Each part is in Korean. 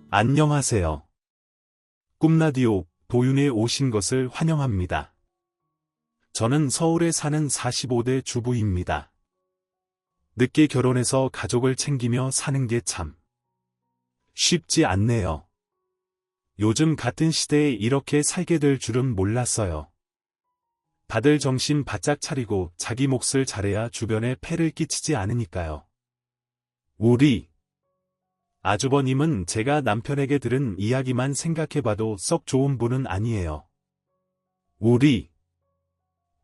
안녕하세요. 꿈라디오 도윤에 오신 것을 환영합니다. 저는 서울에 사는 45대 주부입니다. 늦게 결혼해서 가족을 챙기며 사는 게 참 쉽지 않네요. 요즘 같은 시대에 이렇게 살게 될 줄은 몰랐어요. 다들 정신 바짝 차리고 자기 몫을 잘해야 주변에 폐를 끼치지 않으니까요. 우리 아주버님은 제가 남편에게 들은 이야기만 생각해봐도 썩 좋은 분은 아니에요. 우리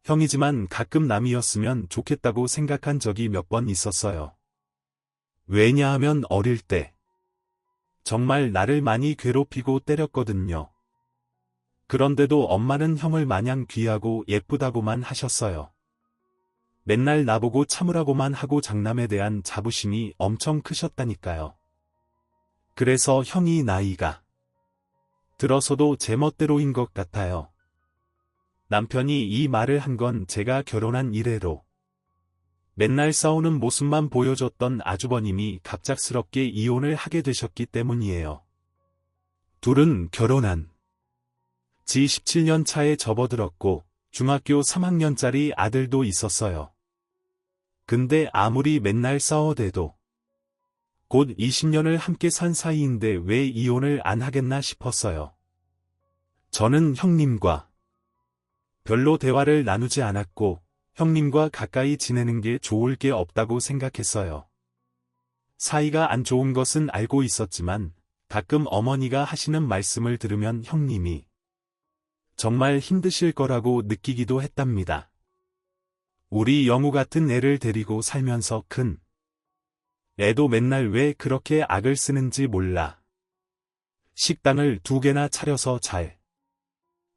형이지만 가끔 남이었으면 좋겠다고 생각한 적이 몇 번 있었어요. 왜냐하면 어릴 때 정말 나를 많이 괴롭히고 때렸거든요. 그런데도 엄마는 형을 마냥 귀하고 예쁘다고만 하셨어요. 맨날 나보고 참으라고만 하고 장남에 대한 자부심이 엄청 크셨다니까요. 그래서 형이 나이가 들어서도 제멋대로인 것 같아요. 남편이 이 말을 한 건 제가 결혼한 이래로 맨날 싸우는 모습만 보여줬던 아주버님이 갑작스럽게 이혼을 하게 되셨기 때문이에요. 둘은 결혼한 지 17년 차에 접어들었고 중학교 3학년짜리 아들도 있었어요. 근데 아무리 맨날 싸워대도 곧 20년을 함께 산 사이인데 왜 이혼을 안 하겠나 싶었어요. 저는 형님과 별로 대화를 나누지 않았고 형님과 가까이 지내는 게 좋을 게 없다고 생각했어요. 사이가 안 좋은 것은 알고 있었지만 가끔 어머니가 하시는 말씀을 들으면 형님이 정말 힘드실 거라고 느끼기도 했답니다. 우리 영우 같은 애를 데리고 살면서 큰 애도 맨날 왜 그렇게 악을 쓰는지 몰라. 식당을 2개나 차려서 잘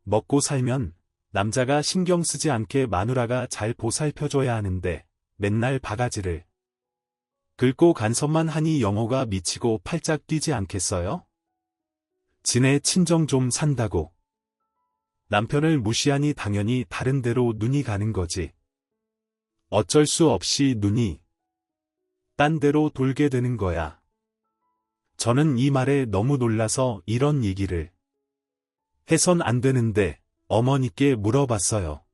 먹고 살면 남자가 신경 쓰지 않게 마누라가 잘 보살펴줘야 하는데 맨날 바가지를 긁고 간섭만 하니 영호가 미치고 팔짝 뛰지 않겠어요? 지네 친정 좀 산다고 남편을 무시하니 당연히 다른 데로 눈이 가는 거지. 어쩔 수 없이 눈이 딴 데로 돌게 되는 거야. 저는 이 말에 너무 놀라서 이런 얘기를 해선 안 되는데 어머니께 물어봤어요.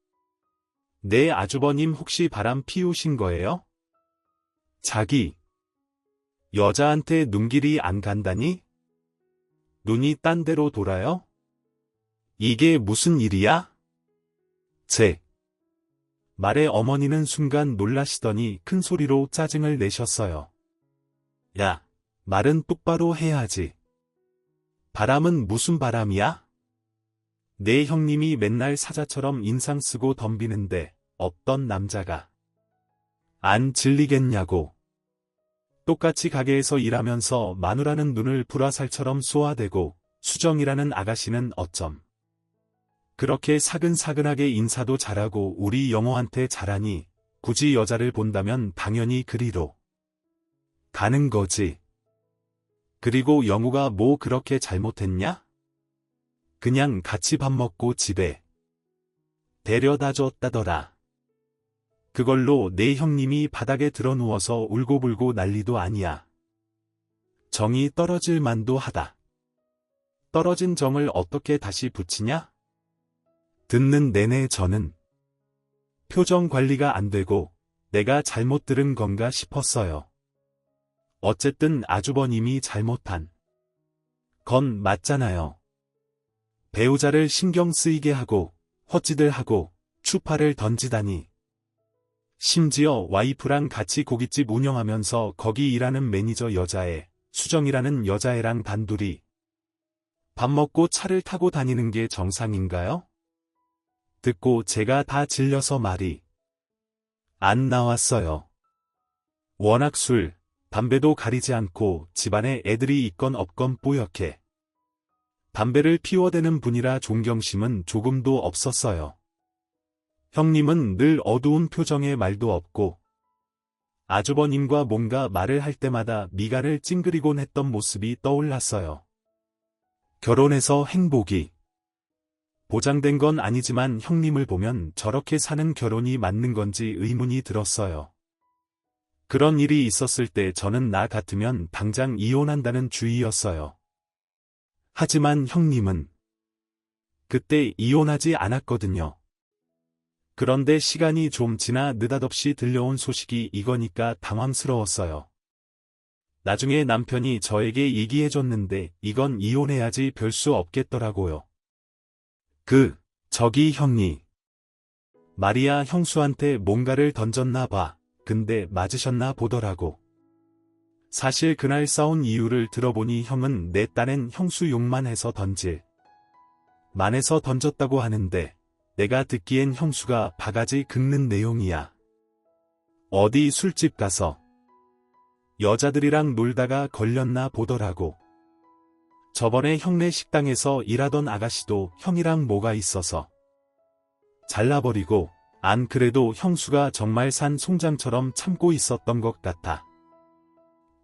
내 아주버님 혹시 바람 피우신 거예요? 자기 여자한테 눈길이 안 간다니? 눈이 딴 데로 돌아요? 이게 무슨 일이야? 제 말에 어머니는 순간 놀라시더니 큰 소리로 짜증을 내셨어요. 야, 말은 똑바로 해야지. 바람은 무슨 바람이야? 내 형님이 맨날 사자처럼 인상 쓰고 덤비는데 어떤 남자가 안 질리겠냐고. 똑같이 가게에서 일하면서 마누라는 눈을 불화살처럼 쏘아대고 수정이라는 아가씨는 어쩜 그렇게 사근사근하게 인사도 잘하고 우리 영호한테 잘하니 굳이 여자를 본다면 당연히 그리로 가는 거지. 그리고 영우가 뭐 그렇게 잘못했냐? 그냥 같이 밥 먹고 집에 데려다 줬다더라. 그걸로 내 형님이 바닥에 드러누워서 울고불고 난리도 아니야. 정이 떨어질 만도 하다. 떨어진 정을 어떻게 다시 붙이냐? 듣는 내내 저는 표정 관리가 안 되고 내가 잘못 들은 건가 싶었어요. 어쨌든 아주버님이 잘못한 건 맞잖아요. 배우자를 신경 쓰이게 하고 헛짓을 하고 추파를 던지다니. 심지어 와이프랑 같이 고깃집 운영하면서 거기 일하는 매니저 여자애, 수정이라는 여자애랑 단둘이 밥 먹고 차를 타고 다니는 게 정상인가요? 듣고 제가 다 질려서 말이 안 나왔어요. 워낙 술, 담배도 가리지 않고 집안에 애들이 있건 없건 뽀얗게 담배를 피워대는 분이라 존경심은 조금도 없었어요. 형님은 늘 어두운 표정에 말도 없고 아주버님과 뭔가 말을 할 때마다 미간을 찡그리곤 했던 모습이 떠올랐어요. 결혼해서 행복이 보장된 건 아니지만 형님을 보면 저렇게 사는 결혼이 맞는 건지 의문이 들었어요. 그런 일이 있었을 때 저는 나 같으면 당장 이혼한다는 주의였어요. 하지만 형님은 그때 이혼하지 않았거든요. 그런데 시간이 좀 지나 느닷없이 들려온 소식이 이거니까 당황스러웠어요. 나중에 남편이 저에게 얘기해줬는데 이건 이혼해야지 별 수 없겠더라고요. 저기 형님. 마리아 형수한테 뭔가를 던졌나 봐. 근데 맞으셨나 보더라고. 사실 그날 싸운 이유를 들어보니 형은 내 딴엔 형수 욕만 해서 만해서 던졌다고 하는데 내가 듣기엔 형수가 바가지 긁는 내용이야. 어디 술집 가서 여자들이랑 놀다가 걸렸나 보더라고. 저번에 형네 식당에서 일하던 아가씨도 형이랑 뭐가 있어서 잘라버리고 안 그래도 형수가 정말 산 송장처럼 참고 있었던 것 같아.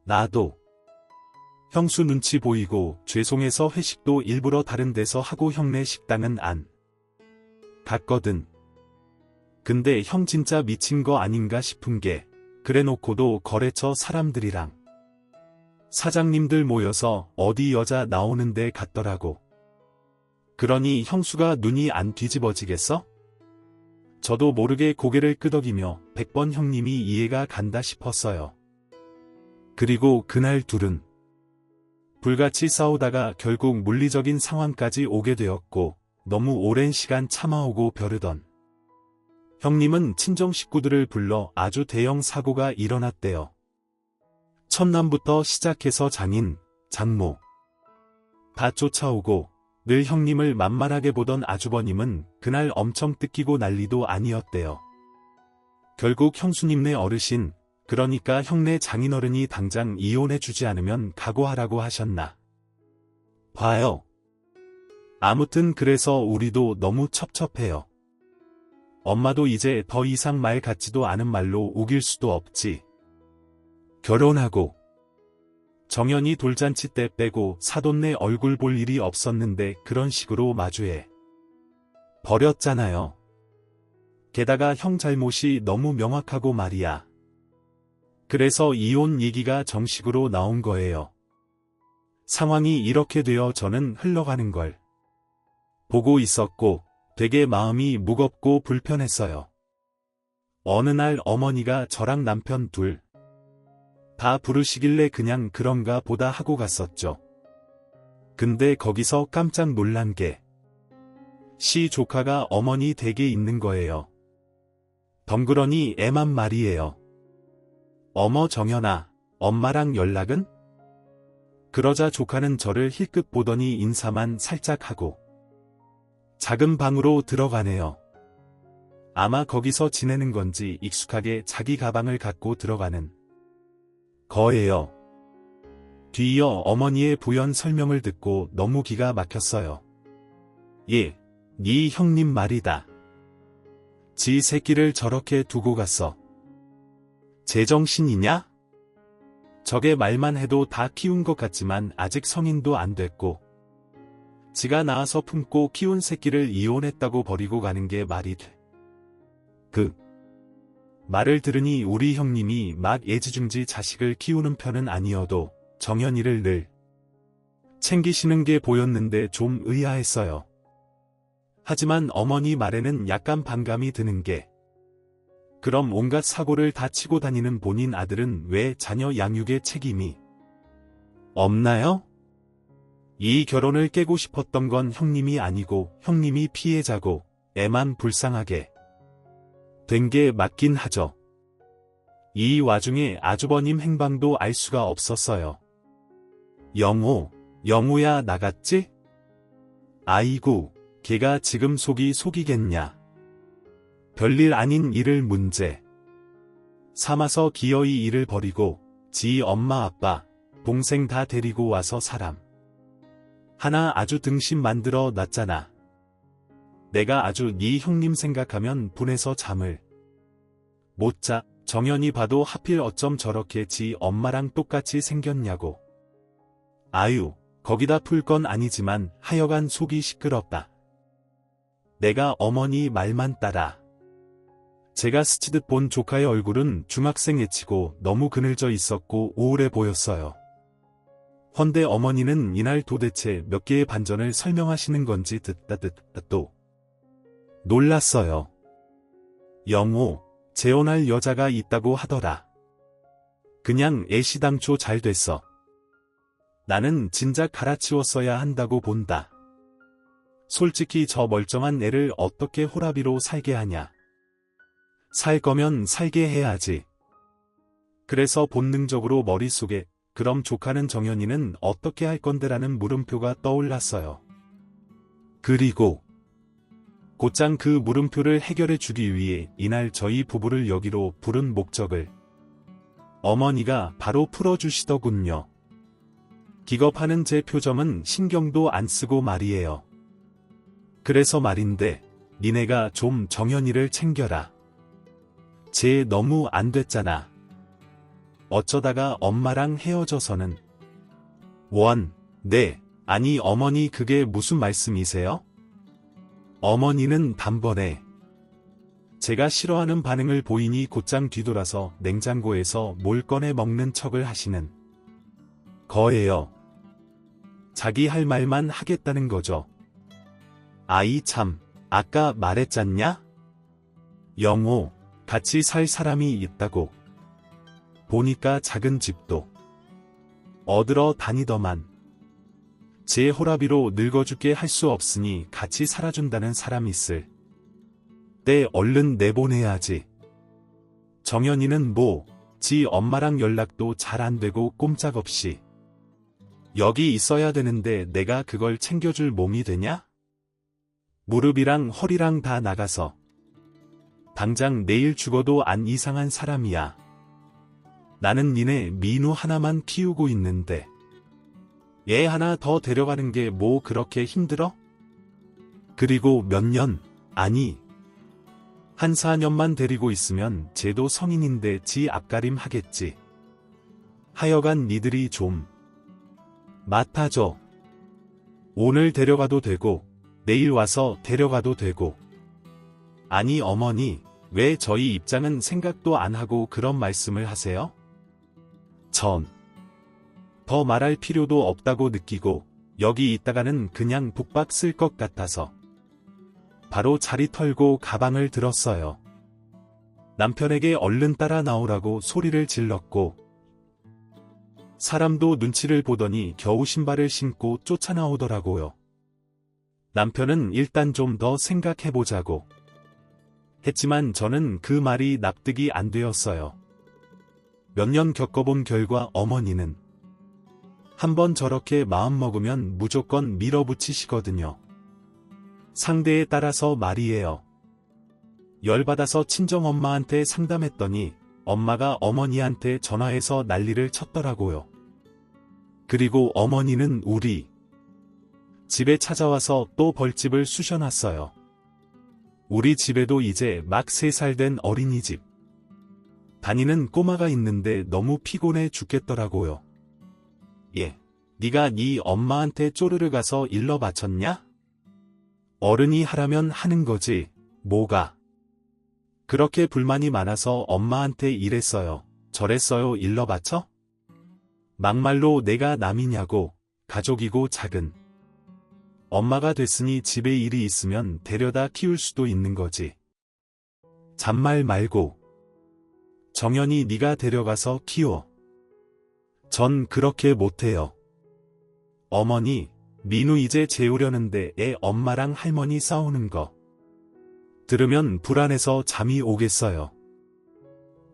나도 형수 눈치 보이고 죄송해서 회식도 일부러 다른 데서 하고 형네 식당은 안 갔거든. 근데 형 진짜 미친 거 아닌가 싶은 게 그래놓고도 거래처 사람들이랑 사장님들 모여서 어디 여자 나오는 데 갔더라고. 그러니 형수가 눈이 안 뒤집어지겠어? 저도 모르게 고개를 끄덕이며 100번 형님이 이해가 간다 싶었어요. 그리고 그날 둘은 불같이 싸우다가 결국 물리적인 상황까지 오게 되었고 너무 오랜 시간 참아오고 벼르던 형님은 친정 식구들을 불러 아주 대형 사고가 일어났대요. 첫남부터 시작해서 장인, 장모 다 쫓아오고 늘 형님을 만만하게 보던 아주버님은 그날 엄청 뜯기고 난리도 아니었대요. 결국 형수님네 어르신, 그러니까 형네 장인어른이 당장 이혼해주지 않으면 각오하라고 하셨나 봐요. 아무튼 그래서 우리도 너무 첩첩해요. 엄마도 이제 더 이상 말 같지도 않은 말로 우길 수도 없지. 결혼하고 정연이 돌잔치 때 빼고 사돈네 얼굴 볼 일이 없었는데 그런 식으로 마주해 버렸잖아요. 게다가 형 잘못이 너무 명확하고 말이야. 그래서 이혼 얘기가 정식으로 나온 거예요. 상황이 이렇게 되어 저는 흘러가는 걸 보고 있었고 되게 마음이 무겁고 불편했어요. 어느 날 어머니가 저랑 남편 둘 다 부르시길래 그냥 그런가 보다 하고 갔었죠. 근데 거기서 깜짝 놀란 게 시 조카가 어머니 댁에 있는 거예요. 덩그러니 애만 말이에요. 어머 정연아, 엄마랑 연락은? 그러자 조카는 저를 힐끗 보더니 인사만 살짝 하고 작은 방으로 들어가네요. 아마 거기서 지내는 건지 익숙하게 자기 가방을 갖고 들어가는 거예요. 뒤이어 어머니의 부연 설명을 듣고 너무 기가 막혔어요. 네 형님 말이다. 지 새끼를 저렇게 두고 갔어. 제정신이냐? 저게 말만 해도 다 키운 것 같지만 아직 성인도 안 됐고 지가 낳아서 품고 키운 새끼를 이혼했다고 버리고 가는 게 말이 돼. 그 말을 들으니 우리 형님이 막 애지중지 자식을 키우는 편은 아니어도 정연이를 늘 챙기시는 게 보였는데 좀 의아했어요. 하지만 어머니 말에는 약간 반감이 드는 게 그럼 온갖 사고를 다 치고 다니는 본인 아들은 왜 자녀 양육에 책임이 없나요? 이 결혼을 깨고 싶었던 건 형님이 아니고 형님이 피해자고 애만 불쌍하게 된 게 맞긴 하죠. 이 와중에 아주버님 행방도 알 수가 없었어요. 영우야 나갔지? 아이고, 걔가 지금 속이겠냐. 별일 아닌 일을 문제 삼아서 기어이 일을 버리고 지 엄마 아빠, 동생 다 데리고 와서 사람 하나 아주 등심 만들어 놨잖아. 내가 아주 네 형님 생각하면 분해서 잠을 못 자. 정연이 봐도 하필 어쩜 저렇게 지 엄마랑 똑같이 생겼냐고. 아유, 거기다 풀 건 아니지만 하여간 속이 시끄럽다. 내가 어머니 말만 따라. 제가 스치듯 본 조카의 얼굴은 중학생 애치고 너무 그늘져 있었고 우울해 보였어요. 헌데 어머니는 이날 도대체 몇 개의 반전을 설명하시는 건지 듣다 또 놀랐어요. 영호, 재혼할 여자가 있다고 하더라. 그냥 애시당초 잘 됐어. 나는 진작 갈아치웠어야 한다고 본다. 솔직히 저 멀쩡한 애를 어떻게 호라비로 살게 하냐. 살 거면 살게 해야지. 그래서 본능적으로 머릿속에 그럼 조카는 정연이는 어떻게 할 건데라는 물음표가 떠올랐어요. 그리고 곧장 그 물음표를 해결해 주기 위해 이날 저희 부부를 여기로 부른 목적을 어머니가 바로 풀어주시더군요. 기겁하는 제 표정은 신경도 안 쓰고 말이에요. 그래서 말인데 니네가 좀 정연이를 챙겨라. 쟤 너무 안 됐잖아. 어쩌다가 엄마랑 헤어져서는. 네, 아니 어머니 그게 무슨 말씀이세요? 어머니는 단번에 제가 싫어하는 반응을 보이니 곧장 뒤돌아서 냉장고에서 뭘 꺼내 먹는 척을 하시는 거예요. 자기 할 말만 하겠다는 거죠. 아이 참, 아까 말했잖냐? 영호, 같이 살 사람이 있다고. 보니까 작은 집도 얻으러 다니더만. 제 호라비로 늙어죽게 할 수 없으니 같이 살아준다는 사람 있을 때 얼른 내보내야지. 정연이는 지 엄마랑 연락도 잘 안 되고 꼼짝없이 여기 있어야 되는데 내가 그걸 챙겨줄 몸이 되냐? 무릎이랑 허리랑 다 나가서 당장 내일 죽어도 안 이상한 사람이야. 나는 니네 민우 하나만 키우고 있는데 얘 하나 더 데려가는 게 뭐 그렇게 힘들어? 그리고 몇 년, 아니 한 4년만 데리고 있으면 쟤도 성인인데 지 앞가림 하겠지. 하여간 니들이 좀 맡아줘. 오늘 데려가도 되고 내일 와서 데려가도 되고. 아니 어머니, 왜 저희 입장은 생각도 안 하고 그런 말씀을 하세요? 전 더 말할 필요도 없다고 느끼고 여기 있다가는 그냥 북박 쓸 것 같아서 바로 자리 털고 가방을 들었어요. 남편에게 얼른 따라 나오라고 소리를 질렀고 사람도 눈치를 보더니 겨우 신발을 신고 쫓아나오더라고요. 남편은 일단 좀 더 생각해보자고 했지만 저는 그 말이 납득이 안 되었어요. 몇 년 겪어본 결과 어머니는 한번 저렇게 마음먹으면 무조건 밀어붙이시거든요. 상대에 따라서 말이에요. 열받아서 친정엄마한테 상담했더니 엄마가 어머니한테 전화해서 난리를 쳤더라고요. 그리고 어머니는 우리 집에 찾아와서 또 벌집을 쑤셔놨어요. 우리 집에도 이제 막 3살 된 어린이집 다니는 꼬마가 있는데 너무 피곤해 죽겠더라고요. 네가 네 엄마한테 쪼르르 가서 일러 바쳤냐? 어른이 하라면 하는 거지, 뭐가. 그렇게 불만이 많아서 엄마한테 이랬어요, 저랬어요 일러 바쳐? 막말로 내가 남이냐고, 가족이고 작은 엄마가 됐으니 집에 일이 있으면 데려다 키울 수도 있는 거지. 잔말 말고 정연이 네가 데려가서 키워. 전 그렇게 못해요. 어머니, 민우 이제 재우려는데 애 엄마랑 할머니 싸우는 거 들으면 불안해서 잠이 오겠어요.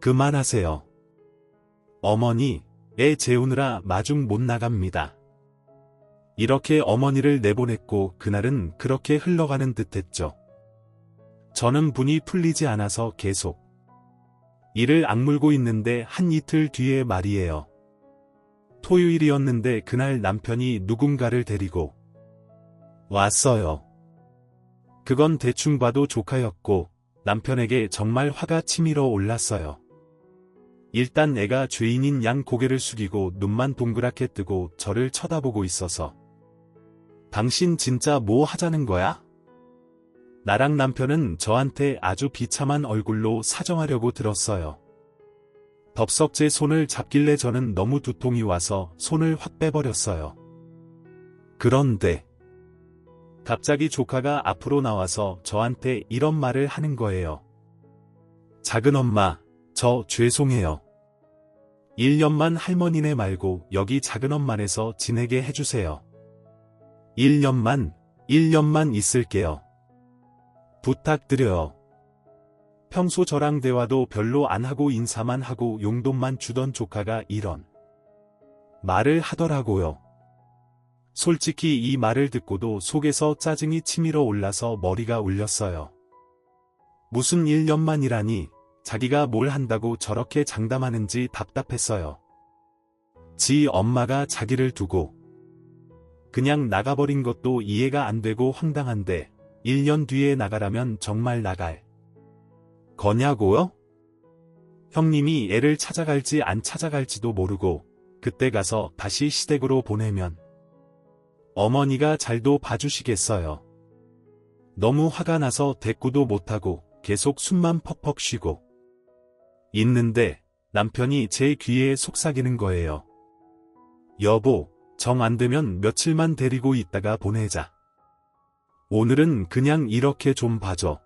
그만하세요. 어머니, 애 재우느라 마중 못 나갑니다. 이렇게 어머니를 내보냈고 그날은 그렇게 흘러가는 듯했죠. 저는 분이 풀리지 않아서 계속 이를 악물고 있는데 한 이틀 뒤에 말이에요. 토요일이었는데 그날 남편이 누군가를 데리고 왔어요. 그건 대충 봐도 조카였고 남편에게 정말 화가 치밀어 올랐어요. 일단 애가 죄인인 양 고개를 숙이고 눈만 동그랗게 뜨고 저를 쳐다보고 있어서 당신 진짜 뭐 하자는 거야? 나랑 남편은 저한테 아주 비참한 얼굴로 사정하려고 들었어요. 덥석 제 손을 잡길래 저는 너무 두통이 와서 손을 확 빼버렸어요. 그런데 갑자기 조카가 앞으로 나와서 저한테 이런 말을 하는 거예요. 작은 엄마, 저 죄송해요. 1년만 할머니네 말고 여기 작은 엄마네서 지내게 해주세요. 1년만 있을게요. 부탁드려요. 평소 저랑 대화도 별로 안 하고 인사만 하고 용돈만 주던 조카가 이런 말을 하더라고요. 솔직히 이 말을 듣고도 속에서 짜증이 치밀어 올라서 머리가 울렸어요. 무슨 1년만이라니 자기가 뭘 한다고 저렇게 장담하는지 답답했어요. 지 엄마가 자기를 두고 그냥 나가버린 것도 이해가 안 되고 황당한데 1년 뒤에 나가라면 정말 나갈 거냐고요? 형님이 애를 찾아갈지 안 찾아갈지도 모르고 그때 가서 다시 시댁으로 보내면 어머니가 잘도 봐주시겠어요. 너무 화가 나서 대꾸도 못하고 계속 숨만 퍽퍽 쉬고 있는데 남편이 제 귀에 속삭이는 거예요. 여보, 정 안 되면 며칠만 데리고 있다가 보내자. 오늘은 그냥 이렇게 좀 봐줘.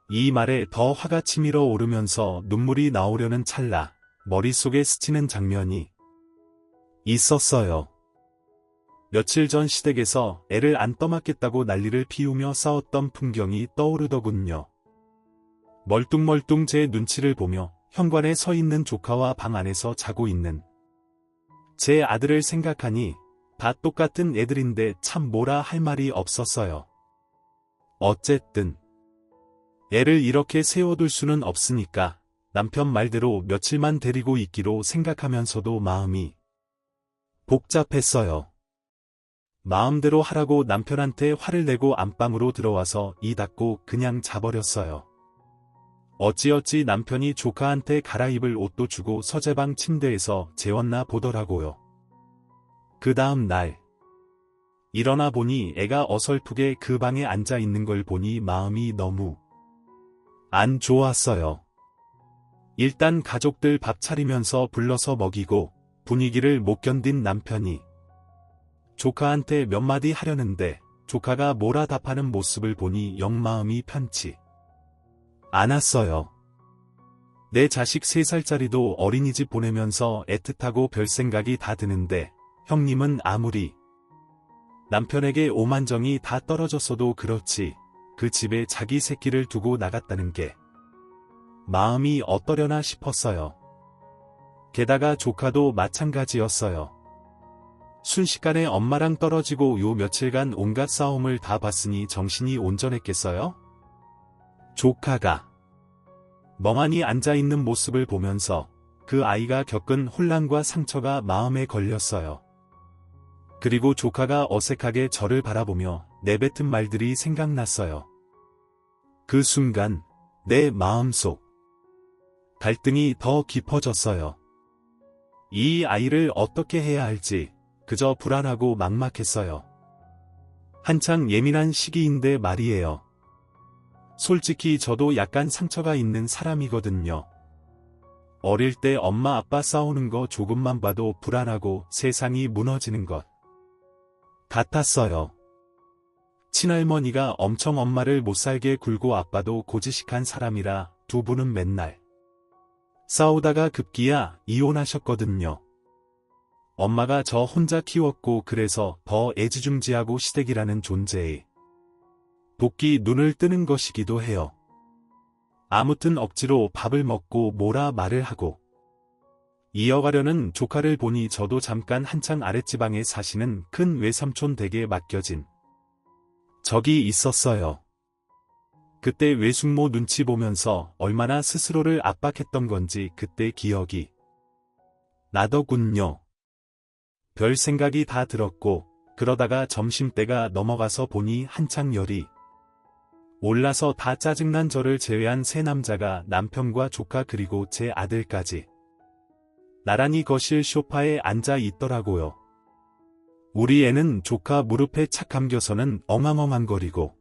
이 말에 더 화가 치밀어 오르면서 눈물이 나오려는 찰나 머릿속에 스치는 장면이 있었어요. 며칠 전 시댁에서 애를 안 떠맡겠다고 난리를 피우며 싸웠던 풍경이 떠오르더군요. 멀뚱멀뚱 제 눈치를 보며 현관에 서 있는 조카와 방 안에서 자고 있는 제 아들을 생각하니 다 똑같은 애들인데 참 뭐라 할 말이 없었어요. 어쨌든 애를 이렇게 세워둘 수는 없으니까 남편 말대로 며칠만 데리고 있기로 생각하면서도 마음이 복잡했어요. 마음대로 하라고 남편한테 화를 내고 안방으로 들어와서 이 닫고 그냥 자버렸어요. 어찌어찌 남편이 조카한테 갈아입을 옷도 주고 서재방 침대에서 재웠나 보더라고요. 그 다음 날 일어나 보니 애가 어설프게 그 방에 앉아 있는 걸 보니 마음이 너무 안 좋았어요. 일단 가족들 밥 차리면서 불러서 먹이고 분위기를 못 견딘 남편이 조카한테 몇 마디 하려는데 조카가 뭐라 답하는 모습을 보니 영 마음이 편치 않았어요. 내 자식 3살짜리도 어린이집 보내면서 애틋하고 별 생각이 다 드는데 형님은 아무리 남편에게 오만정이 다 떨어졌어도 그렇지 그 집에 자기 새끼를 두고 나갔다는 게 마음이 어떠려나 싶었어요. 게다가 조카도 마찬가지였어요. 순식간에 엄마랑 떨어지고 요 며칠간 온갖 싸움을 다 봤으니 정신이 온전했겠어요? 조카가 멍하니 앉아있는 모습을 보면서 그 아이가 겪은 혼란과 상처가 마음에 걸렸어요. 그리고 조카가 어색하게 저를 바라보며 내뱉은 말들이 생각났어요. 그 순간 내 마음속 갈등이 더 깊어졌어요. 이 아이를 어떻게 해야 할지 그저 불안하고 막막했어요. 한창 예민한 시기인데 말이에요. 솔직히 저도 약간 상처가 있는 사람이거든요. 어릴 때 엄마 아빠 싸우는 거 조금만 봐도 불안하고 세상이 무너지는 것 같았어요. 친할머니가 엄청 엄마를 못살게 굴고 아빠도 고지식한 사람이라 두 분은 맨날 싸우다가 급기야 이혼하셨거든요. 엄마가 저 혼자 키웠고 그래서 더 애지중지하고 시댁이라는 존재에 도끼 눈을 뜨는 것이기도 해요. 아무튼 억지로 밥을 먹고 뭐라 말을 하고 이어가려는 조카를 보니 저도 잠깐 한창 아랫지방에 사시는 큰 외삼촌 댁에 맡겨진 적이 있었어요. 그때 외숙모 눈치 보면서 얼마나 스스로를 압박했던 건지 그때 기억이 나더군요. 별 생각이 다 들었고 그러다가 점심때가 넘어가서 보니 한창 열이 올라서 다 짜증난 저를 제외한 세 남자가 남편과 조카 그리고 제 아들까지 나란히 거실 소파에 앉아 있더라고요. 우리 애는 조카 무릎에 착 감겨서는 엉엉엉거리고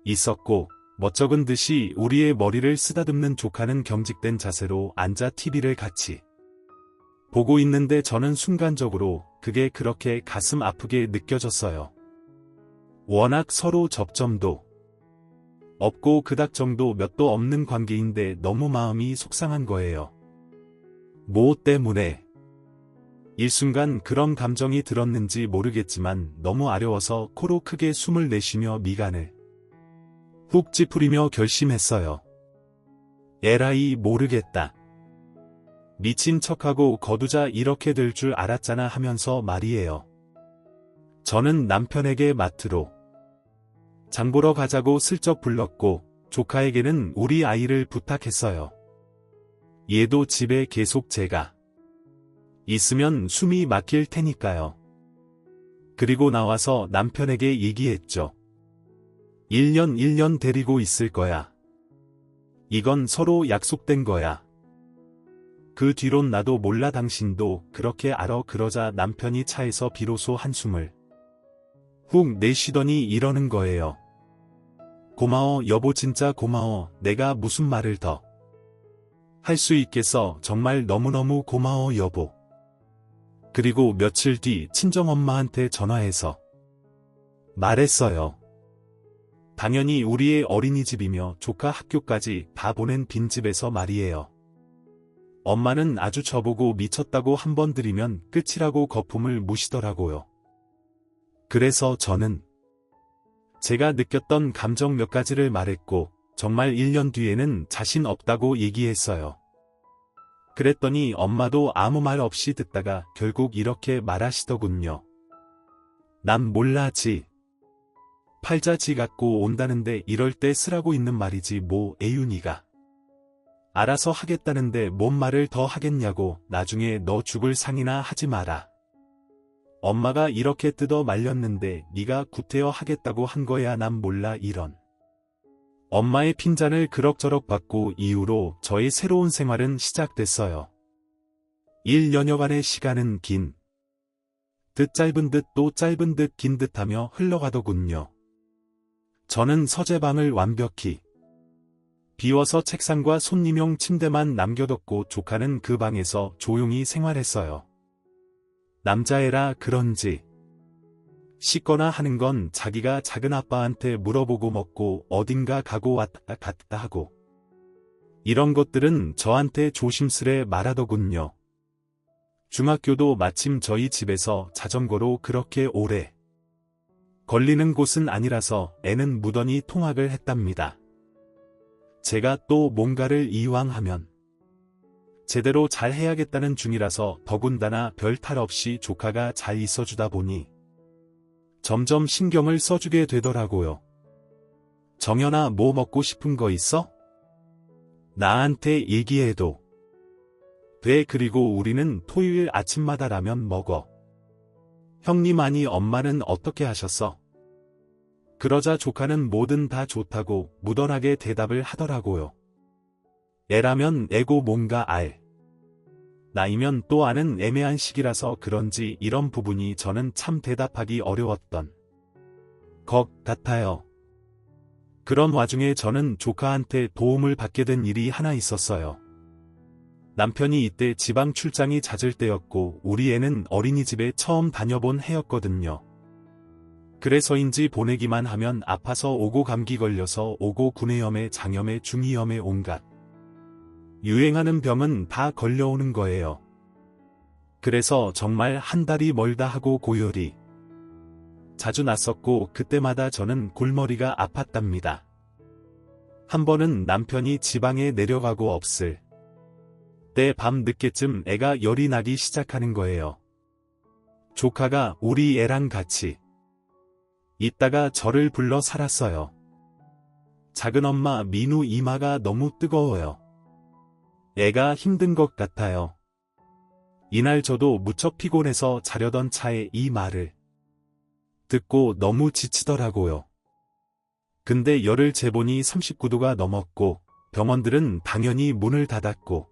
있었고 멋쩍은 듯이 우리의 머리를 쓰다듬는 조카는 경직된 자세로 앉아 TV를 같이 보고 있는데 저는 순간적으로 그게 그렇게 가슴 아프게 느껴졌어요. 워낙 서로 접점도 없고 그닥 정도 몇도 없는 관계인데 너무 마음이 속상한 거예요. 뭐 때문에? 일순간 그런 감정이 들었는지 모르겠지만 너무 아려워서 코로 크게 숨을 내쉬며 미간을 훅 찌푸리며 결심했어요. 에라이 모르겠다. 미친 척하고 거두자 이렇게 될 줄 알았잖아 하면서 말이에요. 저는 남편에게 마트로 장 보러 가자고 슬쩍 불렀고 조카에게는 우리 아이를 부탁했어요. 얘도 집에 계속 제가 있으면 숨이 막힐 테니까요. 그리고 나와서 남편에게 얘기했죠. 1년 데리고 있을 거야. 이건 서로 약속된 거야. 그 뒤론 나도 몰라 당신도 그렇게 알아. 그러자 남편이 차에서 비로소 한숨을 훅 내쉬더니 이러는 거예요. 고마워 여보 진짜 고마워. 내가 무슨 말을 더 할 수 있겠어. 정말 너무너무 고마워 여보. 그리고 며칠 뒤 친정엄마한테 전화해서 말했어요. 당연히 우리의 어린이집이며 조카 학교까지 다 보낸 빈집에서 말이에요. 엄마는 아주 저보고 미쳤다고 한 번 드리면 끝이라고 거품을 무시더라고요. 그래서 저는 제가 느꼈던 감정 몇 가지를 말했고 정말 1년 뒤에는 자신 없다고 얘기했어요. 그랬더니 엄마도 아무 말 없이 듣다가 결국 이렇게 말하시더군요. 난 몰라 지. 팔자 지 갖고 온다는데 이럴 때 쓰라고 있는 말이지 뭐 애윤이가. 알아서 하겠다는데 뭔 말을 더 하겠냐고. 나중에 너 죽을 상이나 하지 마라. 엄마가 이렇게 뜯어 말렸는데 네가 구태여 하겠다고 한 거야. 난 몰라. 이런 엄마의 핀잔을 그럭저럭 받고 이후로 저의 새로운 생활은 시작됐어요. 1년여간의 시간은 긴 듯 짧은 듯 또 짧은 듯 긴 듯하며 흘러가더군요. 저는 서재방을 완벽히 비워서 책상과 손님용 침대만 남겨뒀고 조카는 그 방에서 조용히 생활했어요. 남자애라 그런지 씻거나 하는 건 자기가 작은 아빠한테 물어보고 먹고 어딘가 가고 왔다 갔다 하고 이런 것들은 저한테 조심스레 말하더군요. 중학교도 마침 저희 집에서 자전거로 그렇게 오래 걸리는 곳은 아니라서 애는 무던히 통학을 했답니다. 제가 또 뭔가를 이왕 하면 제대로 잘 해야겠다는 중이라서 더군다나 별 탈 없이 조카가 잘 있어주다 보니 점점 신경을 써주게 되더라고요. 정연아 뭐 먹고 싶은 거 있어? 나한테 얘기해도 돼. 그리고 우리는 토요일 아침마다 라면 먹어. 형님 아니 엄마는 어떻게 하셨어? 그러자 조카는 뭐든 다 좋다고 무던하게 대답을 하더라고요. 애라면 애고 뭔가 알 나이면 또 아는 애매한 시기라서 그런지 이런 부분이 저는 참 대답하기 어려웠던 것 같아요. 그런 와중에 저는 조카한테 도움을 받게 된 일이 하나 있었어요. 남편이 이때 지방 출장이 잦을 때였고 우리 애는 어린이집에 처음 다녀본 해였거든요. 그래서인지 보내기만 하면 아파서 오고 감기 걸려서 오고 구내염에 장염에 중이염에 온갖 유행하는 병은 다 걸려오는 거예요. 그래서 정말 한 달이 멀다 하고 고열이 자주 났었고 그때마다 저는 골머리가 아팠답니다. 한 번은 남편이 지방에 내려가고 없을 때 밤 늦게쯤 애가 열이 나기 시작하는 거예요. 조카가 우리 애랑 같이 있다가 저를 불러 살았어요. 작은엄마 민우 이마가 너무 뜨거워요. 애가 힘든 것 같아요. 이날 저도 무척 피곤해서 자려던 차에 이 말을 듣고 너무 지치더라고요. 근데 열을 재보니 39도가 넘었고 병원들은 당연히 문을 닫았고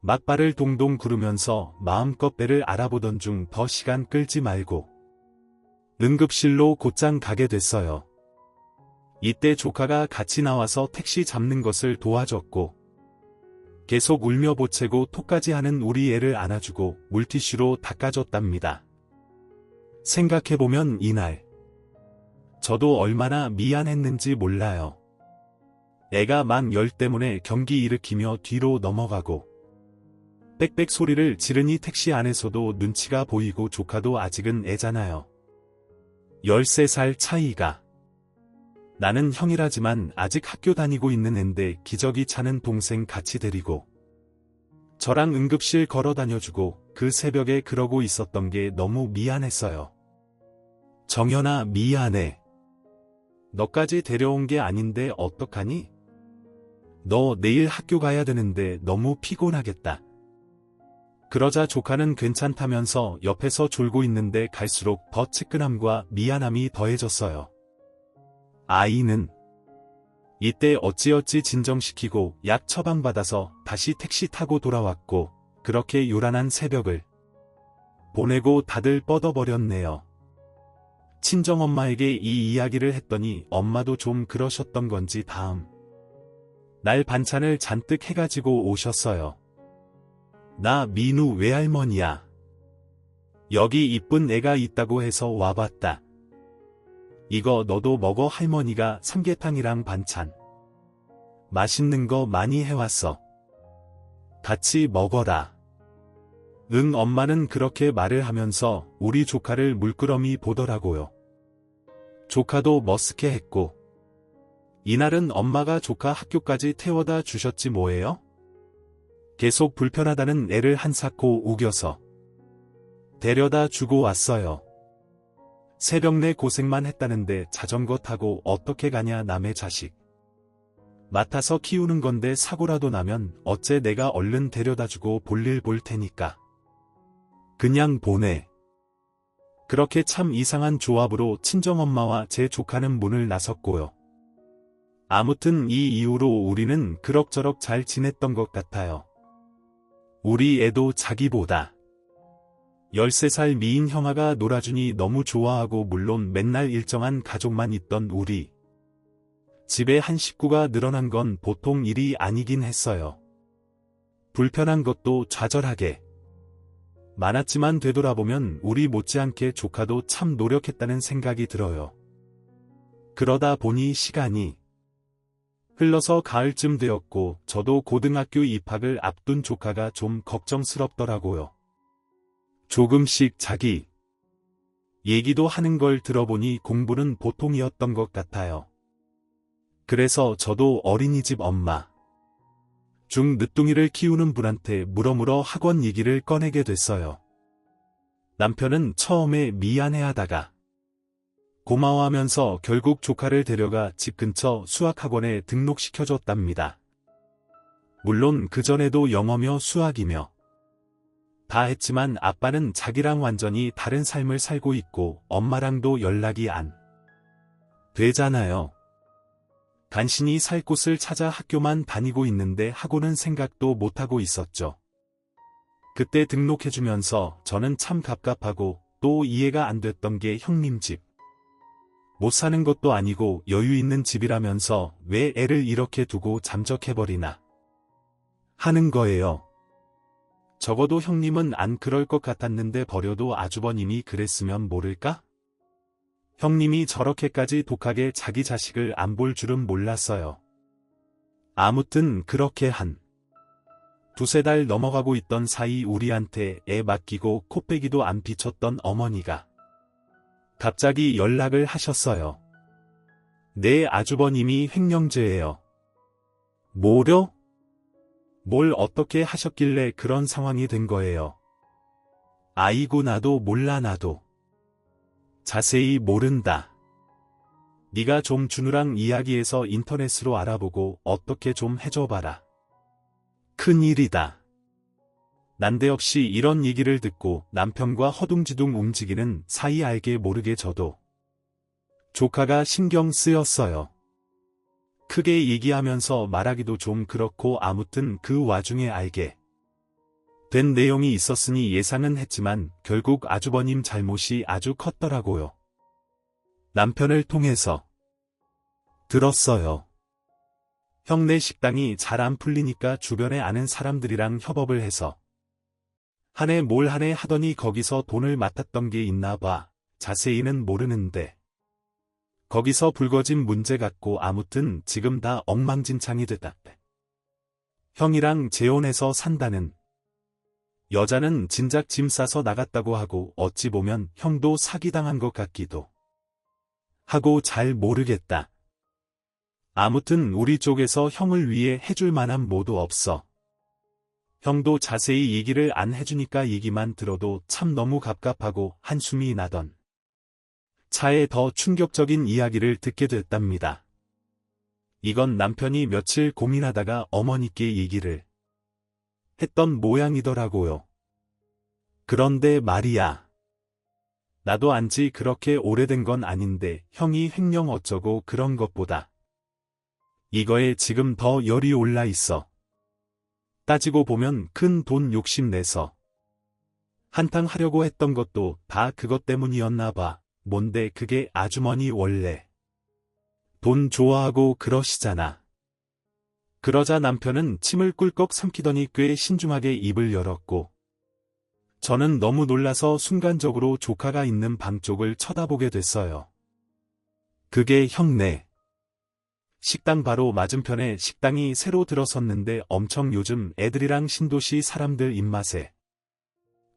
막발을 동동 구르면서 마음껏 배를 알아보던 중 더 시간 끌지 말고 응급실로 곧장 가게 됐어요. 이때 조카가 같이 나와서 택시 잡는 것을 도와줬고 계속 울며 보채고 톡까지 하는 우리 애를 안아주고 물티슈로 닦아줬답니다. 생각해보면 이날 저도 얼마나 미안했는지 몰라요. 애가 막 열 때문에 경기 일으키며 뒤로 넘어가고 빽빽 소리를 지르니 택시 안에서도 눈치가 보이고 조카도 아직은 애잖아요. 13살 차이가. 나는 형이라지만 아직 학교 다니고 있는 앤데 기저귀 차는 동생 같이 데리고 저랑 응급실 걸어 다녀주고 그 새벽에 그러고 있었던 게 너무 미안했어요. 정연아 미안해. 너까지 데려온 게 아닌데 어떡하니? 너 내일 학교 가야 되는데 너무 피곤하겠다. 그러자 조카는 괜찮다면서 옆에서 졸고 있는데 갈수록 더 측근함과 미안함이 더해졌어요. 아이는 이때 어찌어찌 진정시키고 약 처방받아서 다시 택시 타고 돌아왔고 그렇게 요란한 새벽을 보내고 다들 뻗어버렸네요. 친정엄마에게 이 이야기를 했더니 엄마도 좀 그러셨던 건지 다음 날 반찬을 잔뜩 해가지고 오셨어요. 나 민우 외할머니야. 여기 이쁜 애가 있다고 해서 와봤다. 이거 너도 먹어. 할머니가 삼계탕이랑 반찬 맛있는 거 많이 해왔어. 같이 먹어라. 응. 엄마는 그렇게 말을 하면서 우리 조카를 물끄러미 보더라고요. 조카도 머쓱해했고 이날은 엄마가 조카 학교까지 태워다 주셨지 뭐예요? 계속 불편하다는 애를 한사코 우겨서 데려다 주고 왔어요. 새벽 내 고생만 했다는데 자전거 타고 어떻게 가냐. 남의 자식 맡아서 키우는 건데 사고라도 나면 어째. 내가 얼른 데려다주고 볼일 볼 테니까 그냥 보내. 그렇게 참 이상한 조합으로 친정엄마와 제 조카는 문을 나섰고요. 아무튼 이 이후로 우리는 그럭저럭 잘 지냈던 것 같아요. 우리 애도 자기보다 13살 미인 형아가 놀아주니 너무 좋아하고 물론 맨날 일정한 가족만 있던 우리 집에 한 식구가 늘어난 건 보통 일이 아니긴 했어요. 불편한 것도 좌절하게 많았지만 되돌아보면 우리 못지않게 조카도 참 노력했다는 생각이 들어요. 그러다 보니 시간이 흘러서 가을쯤 되었고 저도 고등학교 입학을 앞둔 조카가 좀 걱정스럽더라고요. 조금씩 자기 얘기도 하는 걸 들어보니 공부는 보통이었던 것 같아요. 그래서 저도 어린이집 엄마 중 늦둥이를 키우는 분한테 물어물어 학원 얘기를 꺼내게 됐어요. 남편은 처음에 미안해하다가 고마워하면서 결국 조카를 데려가 집 근처 수학학원에 등록시켜줬답니다. 물론 그전에도 영어며 수학이며 다 했지만 아빠는 자기랑 완전히 다른 삶을 살고 있고 엄마랑도 연락이 안 되잖아요. 간신히 살 곳을 찾아 학교만 다니고 있는데 학원은 생각도 못하고 있었죠. 그때 등록해주면서 저는 참 갑갑하고 또 이해가 안 됐던 게 형님 집 못 사는 것도 아니고 여유 있는 집이라면서 왜 애를 이렇게 두고 잠적해버리나 하는 거예요. 적어도 형님은 안 그럴 것 같았는데 버려도 아주버님이 그랬으면 모를까? 형님이 저렇게까지 독하게 자기 자식을 안 볼 줄은 몰랐어요. 아무튼 그렇게 한 두세 달 넘어가고 있던 사이 우리한테 애 맡기고 코빼기도 안 비쳤던 어머니가 갑자기 연락을 하셨어요. 내 아주버님이 횡령죄예요. 뭐려? 뭘 어떻게 하셨길래 그런 상황이 된 거예요? 아이고 나도 몰라. 나도 자세히 모른다. 네가 좀 준우랑 이야기해서 인터넷으로 알아보고 어떻게 좀 해줘봐라. 큰일이다. 난데없이 이런 얘기를 듣고 남편과 허둥지둥 움직이는 사이 알게 모르게 저도 조카가 신경 쓰였어요. 크게 얘기하면서 말하기도 좀 그렇고 아무튼 그 와중에 알게 된 내용이 있었으니 예상은 했지만 결국 아주버님 잘못이 아주 컸더라고요. 남편을 통해서 들었어요. 형네 식당이 잘 안 풀리니까 주변에 아는 사람들이랑 협업을 해서 한 해 뭘 한 해 하더니 거기서 돈을 맡았던 게 있나 봐. 자세히는 모르는데. 거기서 불거진 문제 같고 아무튼 지금 다 엉망진창이 됐다. 형이랑 재혼해서 산다는. 여자는 진작 짐 싸서 나갔다고 하고 어찌 보면 형도 사기당한 것 같기도 하고 잘 모르겠다. 아무튼 우리 쪽에서 형을 위해 해줄 만한 뭐도 없어. 형도 자세히 얘기를 안 해주니까 얘기만 들어도 참 너무 갑갑하고 한숨이 나던 차에 더 충격적인 이야기를 듣게 됐답니다. 이건 남편이 며칠 고민하다가 어머니께 얘기를 했던 모양이더라고요. 그런데 말이야. 나도 안지 그렇게 오래된 건 아닌데 형이 횡령 어쩌고 그런 것보다 이거에 지금 더 열이 올라 있어. 따지고 보면 큰 돈 욕심내서 한탕 하려고 했던 것도 다 그것 때문이었나 봐. 뭔데 그게 아주머니 원래 돈 좋아하고 그러시잖아. 그러자 남편은 침을 꿀꺽 삼키더니 꽤 신중하게 입을 열었고 저는 너무 놀라서 순간적으로 조카가 있는 방 쪽을 쳐다보게 됐어요. 그게 형네 식당 바로 맞은편에 식당이 새로 들어섰는데 엄청 요즘 애들이랑 신도시 사람들 입맛에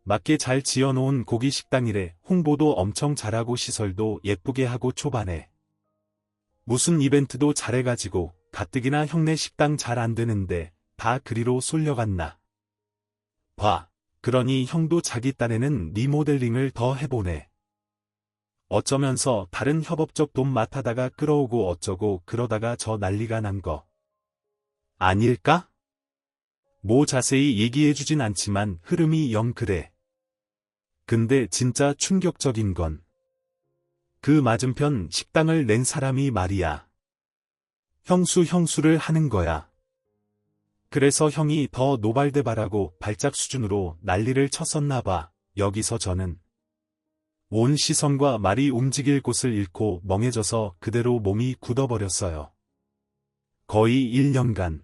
맞게 잘 지어놓은 고기 식당이래. 홍보도 엄청 잘하고 시설도 예쁘게 하고 초반에 무슨 이벤트도 잘해가지고 가뜩이나 형네 식당 잘 안되는데 다 그리로 쏠려갔나 봐. 그러니 형도 자기 딴에는 리모델링을 더 해보네. 어쩌면서 다른 협업적 돈 맡아다가 끌어오고 어쩌고 그러다가 저 난리가 난 거 아닐까? 뭐 자세히 얘기해주진 않지만 흐름이 영 그래. 근데 진짜 충격적인 건 그 맞은편 식당을 낸 사람이 말이야. 형수를 하는 거야. 그래서 형이 더 노발대발하고 발작 수준으로 난리를 쳤었나 봐. 여기서 저는 온 시선과 말이 움직일 곳을 잃고 멍해져서 그대로 몸이 굳어버렸어요. 거의 1년간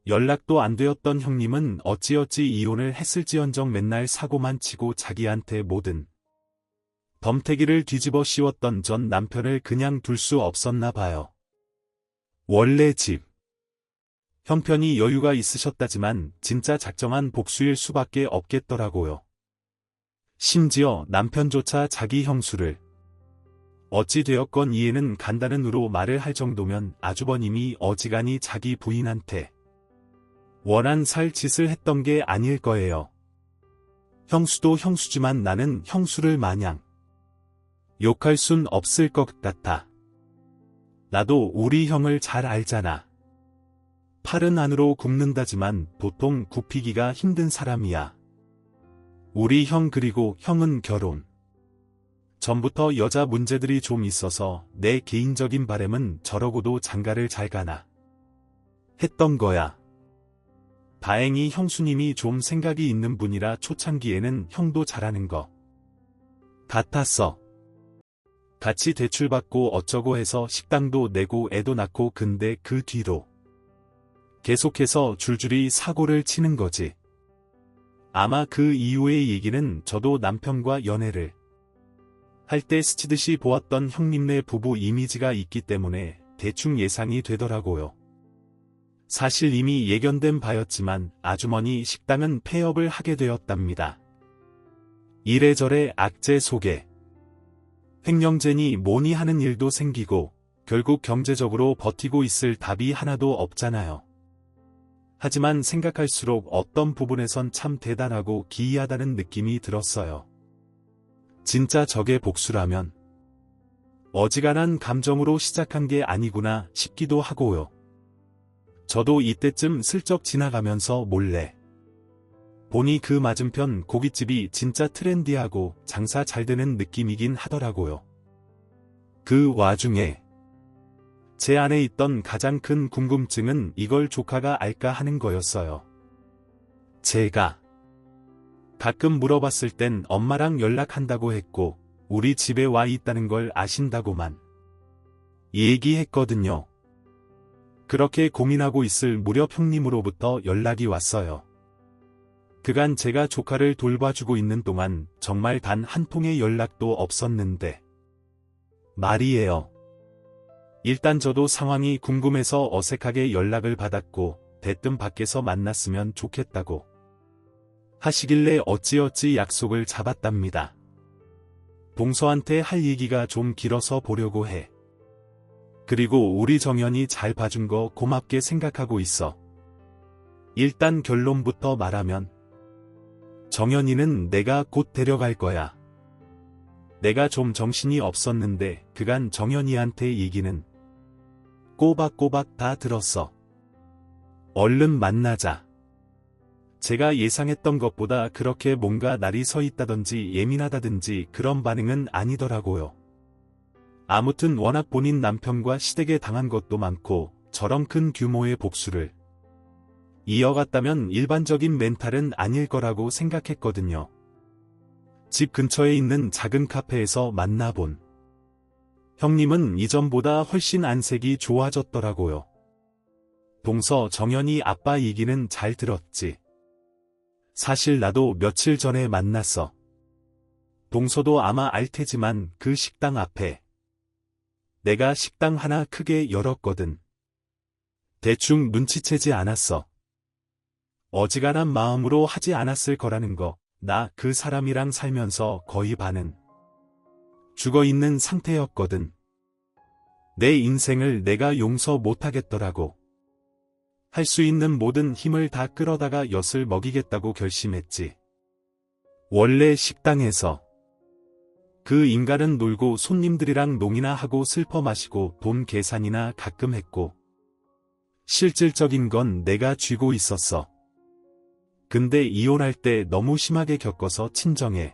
연락도 안 되었던 형님은 어찌어찌 이혼을 했을지언정 맨날 사고만 치고 자기한테 모든 덤태기를 뒤집어 씌웠던 전 남편을 그냥 둘 수 없었나 봐요. 원래 집 형편이 여유가 있으셨다지만 진짜 작정한 복수일 수밖에 없겠더라고요. 심지어 남편조차 자기 형수를 어찌 되었건 이해는 간다는으로 말을 할 정도면 아주버님이 어지간히 자기 부인한테 원한 살 짓을 했던 게 아닐 거예요. 형수도 형수지만 나는 형수를 마냥 욕할 순 없을 것 같아. 나도 우리 형을 잘 알잖아. 팔은 안으로 굽는다지만 보통 굽히기가 힘든 사람이야. 우리 형 그리고 형은 결혼 전부터 여자 문제들이 좀 있어서 내 개인적인 바람은 저러고도 장가를 잘 가나 했던 거야. 다행히 형수님이 좀 생각이 있는 분이라 초창기에는 형도 잘하는 거 같았어. 같이 대출받고 어쩌고 해서 식당도 내고 애도 낳고 근데 그 뒤로 계속해서 줄줄이 사고를 치는 거지. 아마 그 이후의 얘기는 저도 남편과 연애를 할 때 스치듯이 보았던 형님네 부부 이미지가 있기 때문에 대충 예상이 되더라고요. 사실 이미 예견된 바였지만 아주머니 식당은 폐업을 하게 되었답니다. 이래저래 악재 속에 횡령죄니 뭐니 하는 일도 생기고 결국 경제적으로 버티고 있을 답이 하나도 없잖아요. 하지만 생각할수록 어떤 부분에선 참 대단하고 기이하다는 느낌이 들었어요. 진짜 저게 복수라면 어지간한 감정으로 시작한 게 아니구나 싶기도 하고요. 저도 이때쯤 슬쩍 지나가면서 몰래 보니 그 맞은편 고깃집이 진짜 트렌디하고 장사 잘 되는 느낌이긴 하더라고요. 그 와중에 제 안에 있던 가장 큰 궁금증은 이걸 조카가 알까 하는 거였어요. 제가 가끔 물어봤을 땐 엄마랑 연락한다고 했고 우리 집에 와 있다는 걸 아신다고만 얘기했거든요. 그렇게 고민하고 있을 무렵 형님으로부터 연락이 왔어요. 그간 제가 조카를 돌봐주고 있는 동안 정말 단 한 통의 연락도 없었는데 말이에요. 일단 저도 상황이 궁금해서 어색하게 연락을 받았고 대뜸 밖에서 만났으면 좋겠다고 하시길래 어찌어찌 약속을 잡았답니다. 동서한테 할 얘기가 좀 길어서 보려고 해. 그리고 우리 정연이 잘 봐준 거 고맙게 생각하고 있어. 일단 결론부터 말하면 정연이는 내가 곧 데려갈 거야. 내가 좀 정신이 없었는데 그간 정연이한테 얘기는 꼬박꼬박 다 들었어. 얼른 만나자. 제가 예상했던 것보다 그렇게 뭔가 날이 서 있다든지 예민하다든지 그런 반응은 아니더라고요. 아무튼 워낙 본인 남편과 시댁에 당한 것도 많고 저런 큰 규모의 복수를 이어갔다면 일반적인 멘탈은 아닐 거라고 생각했거든요. 집 근처에 있는 작은 카페에서 만나본 형님은 이전보다 훨씬 안색이 좋아졌더라고요. 동서 정연이 아빠 얘기는 잘 들었지. 사실 나도 며칠 전에 만났어. 동서도 아마 알 테지만 그 식당 앞에 내가 식당 하나 크게 열었거든. 대충 눈치채지 않았어. 어지간한 마음으로 하지 않았을 거라는 거. 나 그 사람이랑 살면서 거의 반은 죽어있는 상태였거든. 내 인생을 내가 용서 못하겠더라고. 할 수 있는 모든 힘을 다 끌어다가 엿을 먹이겠다고 결심했지. 원래 식당에서 그 인간은 놀고 손님들이랑 농이나 하고 슬퍼 마시고 돈 계산이나 가끔 했고 실질적인 건 내가 쥐고 있었어. 근데 이혼할 때 너무 심하게 겪어서 친정에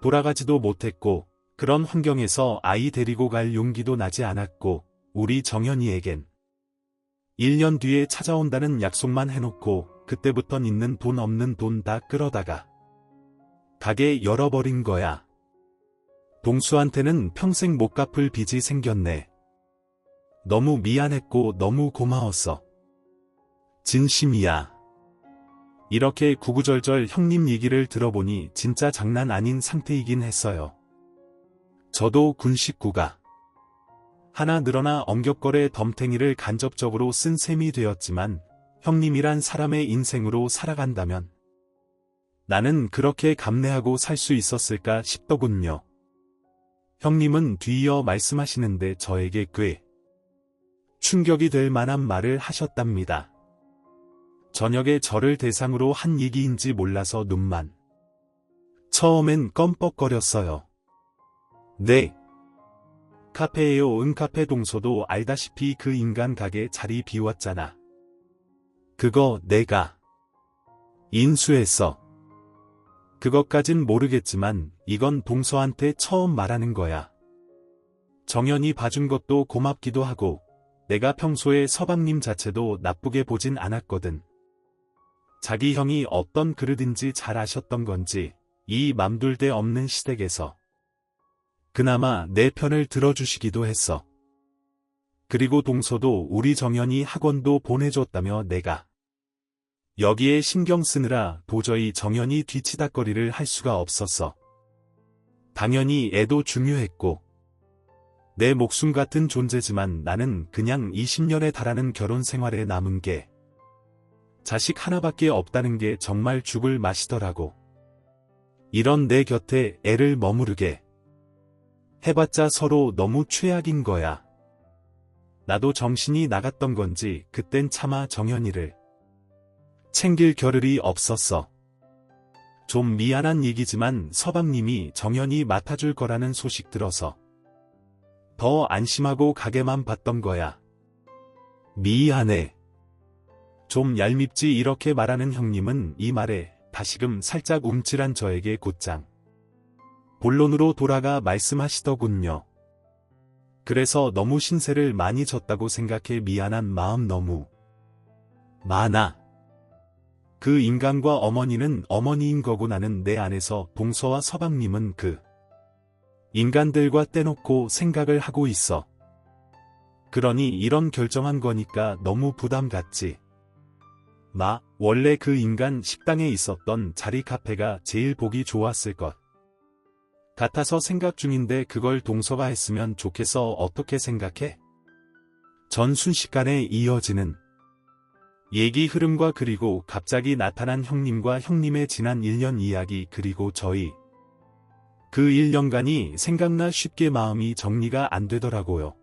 돌아가지도 못했고 그런 환경에서 아이 데리고 갈 용기도 나지 않았고 우리 정연이에겐 1년 뒤에 찾아온다는 약속만 해놓고 그때부턴 있는 돈 없는 돈 다 끌어다가 가게 열어버린 거야. 동수한테는 평생 못 갚을 빚이 생겼네. 너무 미안했고 너무 고마웠어. 진심이야. 이렇게 구구절절 형님 얘기를 들어보니 진짜 장난 아닌 상태이긴 했어요. 저도 군 식구가 하나 늘어나 엄격거래 덤탱이를 간접적으로 쓴 셈이 되었지만 형님이란 사람의 인생으로 살아간다면 나는 그렇게 감내하고 살 수 있었을까 싶더군요. 형님은 뒤이어 말씀하시는데 저에게 꽤 충격이 될 만한 말을 하셨답니다. 저녁에 저를 대상으로 한 얘기인지 몰라서 눈만 처음엔 껌뻑거렸어요. 네. 카페예요. 응. 카페. 동서도 알다시피 그 인간 가게 자리 비웠잖아. 그거 내가 인수했어. 그것까진 모르겠지만 이건 동서한테 처음 말하는 거야. 정연이 봐준 것도 고맙기도 하고 내가 평소에 서방님 자체도 나쁘게 보진 않았거든. 자기 형이 어떤 그릇인지 잘 아셨던 건지 이 맘둘 데 없는 시댁에서 그나마 내 편을 들어주시기도 했어. 그리고 동서도 우리 정연이 학원도 보내줬다며 내가 여기에 신경 쓰느라 도저히 정연이 뒤치다꺼리를 할 수가 없었어. 당연히 애도 중요했고 내 목숨 같은 존재지만 나는 그냥 20년에 달하는 결혼 생활에 남은 게 자식 하나밖에 없다는 게 정말 죽을 맛이더라고. 이런 내 곁에 애를 머무르게 해봤자 서로 너무 최악인 거야. 나도 정신이 나갔던 건지 그땐 차마 정연이를 챙길 겨를이 없었어. 좀 미안한 얘기지만 서방님이 정연이 맡아줄 거라는 소식 들어서 더 안심하고 가게만 봤던 거야. 미안해. 좀 얄밉지 이렇게 말하는 형님은 이 말에 다시금 살짝 움찔한 저에게 곧장 본론으로 돌아가 말씀하시더군요. 그래서 너무 신세를 많이 졌다고 생각해 미안한 마음 너무 많아. 그 인간과 어머니는 어머니인 거고 나는 내 안에서 동서와 서방님은 그 인간들과 떼놓고 생각을 하고 있어. 그러니 이런 결정한 거니까 너무 부담 갖지 마. 원래 그 인간 식당에 있었던 자리 카페가 제일 보기 좋았을 것 같아서 생각 중인데 그걸 동서가 했으면 좋겠어. 어떻게 생각해? 전 순식간에 이어지는 얘기 흐름과 그리고 갑자기 나타난 형님과 형님의 지난 1년 이야기 그리고 저희 그 1년간이 생각나 쉽게 마음이 정리가 안 되더라고요.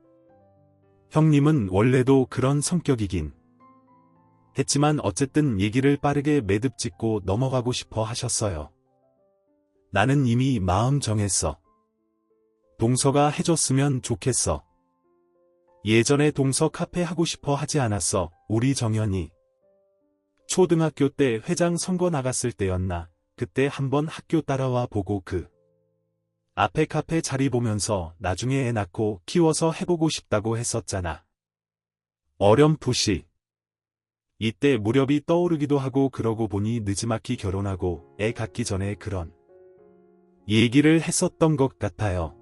형님은 원래도 그런 성격이긴 했지만 어쨌든 얘기를 빠르게 매듭 짓고 넘어가고 싶어 하셨어요. 나는 이미 마음 정했어. 동서가 해줬으면 좋겠어. 예전에 동서 카페 하고 싶어 하지 않았어. 우리 정연이 초등학교 때 회장 선거 나갔을 때였나. 그때 한번 학교 따라와 보고 그 앞에 카페 자리 보면서 나중에 애 낳고 키워서 해보고 싶다고 했었잖아. 어렴풋이. 이때 무렵이 떠오르기도 하고 그러고 보니 느지막이 결혼하고 애 갖기 전에 그런 얘기를 했었던 것 같아요.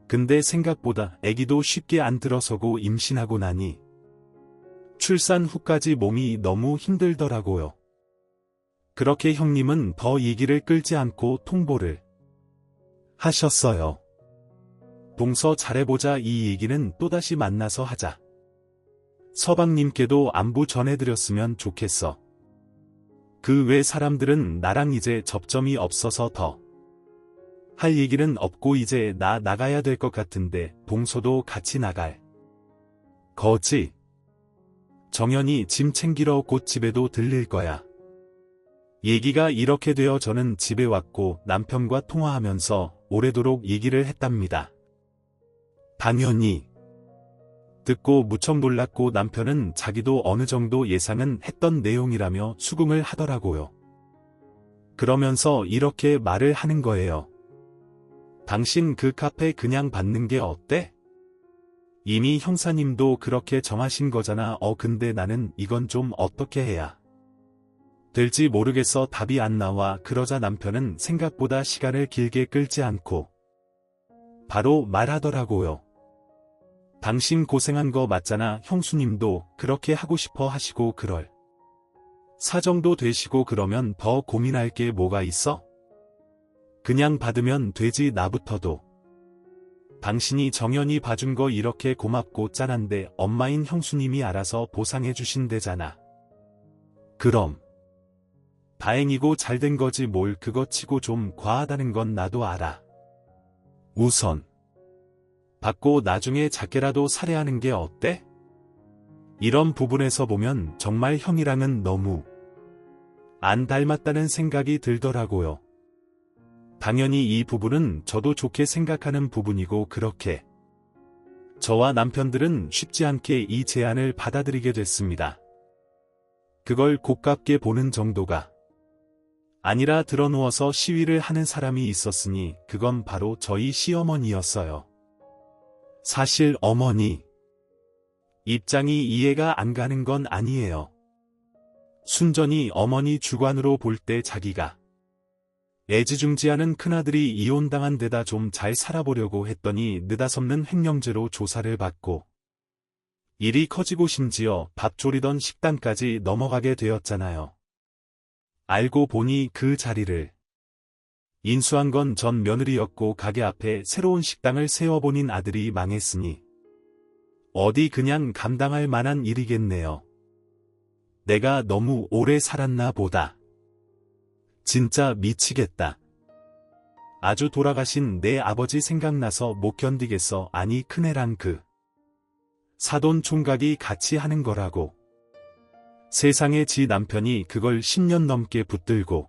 근데 생각보다 애기도 쉽게 안 들어서고 임신하고 나니 출산 후까지 몸이 너무 힘들더라고요. 그렇게 형님은 더 얘기를 끌지 않고 통보를 하셨어요. 동서 잘해보자. 이 얘기는 또다시 만나서 하자. 서방님께도 안부 전해드렸으면 좋겠어. 그 외 사람들은 나랑 이제 접점이 없어서 더 할 얘기는 없고 이제 나 나가야 될 것 같은데 동서도 같이 나갈 거지? 정연이 짐 챙기러 곧 집에도 들릴 거야. 얘기가 이렇게 되어 저는 집에 왔고 남편과 통화하면서 오래도록 얘기를 했답니다. 당연히 듣고 무척 놀랐고 남편은 자기도 어느 정도 예상은 했던 내용이라며 수긍을 하더라고요. 그러면서 이렇게 말을 하는 거예요. 당신 그 카페 그냥 받는 게 어때? 이미 형사님도 그렇게 정하신 거잖아. 근데 나는 이건 좀 어떻게 해야 될지 모르겠어. 답이 안 나와. 그러자 남편은 생각보다 시간을 길게 끌지 않고 바로 말하더라고요. 당신 고생한 거 맞잖아. 형수님도 그렇게 하고 싶어 하시고 그럴 사정도 되시고 그러면 더 고민할 게 뭐가 있어? 그냥 받으면 되지. 나부터도 당신이 정연이 봐준 거 이렇게 고맙고 짠한데 엄마인 형수님이 알아서 보상해 주신대잖아. 그럼 다행이고 잘된 거지 뭘. 그거 치고 좀 과하다는 건 나도 알아. 우선 받고 나중에 작게라도 살해하는 게 어때? 이런 부분에서 보면 정말 형이랑은 너무 안 닮았다는 생각이 들더라고요. 당연히 이 부분은 저도 좋게 생각하는 부분이고 그렇게 저와 남편들은 쉽지 않게 이 제안을 받아들이게 됐습니다. 그걸 고깝게 보는 정도가 아니라 드러누워서 시위를 하는 사람이 있었으니 그건 바로 저희 시어머니였어요. 사실 어머니 입장이 이해가 안 가는 건 아니에요. 순전히 어머니 주관으로 볼 때 자기가 애지중지하는 큰아들이 이혼당한 데다 좀 잘 살아보려고 했더니 느닷없는 횡령죄로 조사를 받고 일이 커지고 심지어 밥 조리던 식당까지 넘어가게 되었잖아요. 알고 보니 그 자리를 인수한 건 전 며느리였고 가게 앞에 새로운 식당을 세워보닌 아들이 망했으니 어디 그냥 감당할 만한 일이겠네요. 내가 너무 오래 살았나 보다. 진짜 미치겠다. 아주 돌아가신 내 아버지 생각나서 못 견디겠어. 아니 큰애랑 그 사돈 총각이 같이 하는 거라고. 세상에 지 남편이 그걸 10년 넘게 붙들고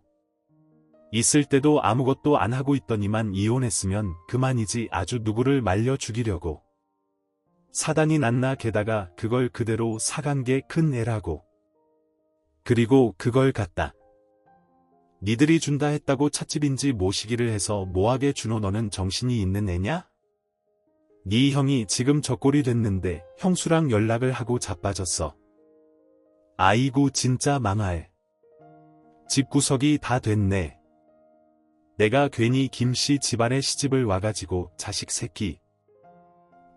있을 때도 아무것도 안 하고 있더니만 이혼했으면 그만이지 아주 누구를 말려 죽이려고 사단이 났나. 게다가 그걸 그대로 사간 게 큰 애라고. 그리고 그걸 갖다 니들이 준다 했다고 찻집인지 모시기를 해서 뭐하게 주노. 너는 정신이 있는 애냐? 네 형이 지금 저 꼴이 됐는데 형수랑 연락을 하고 자빠졌어. 아이고 진짜 망할 집구석이 다 됐네. 내가 괜히 김씨 집안에 시집을 와가지고 자식 새끼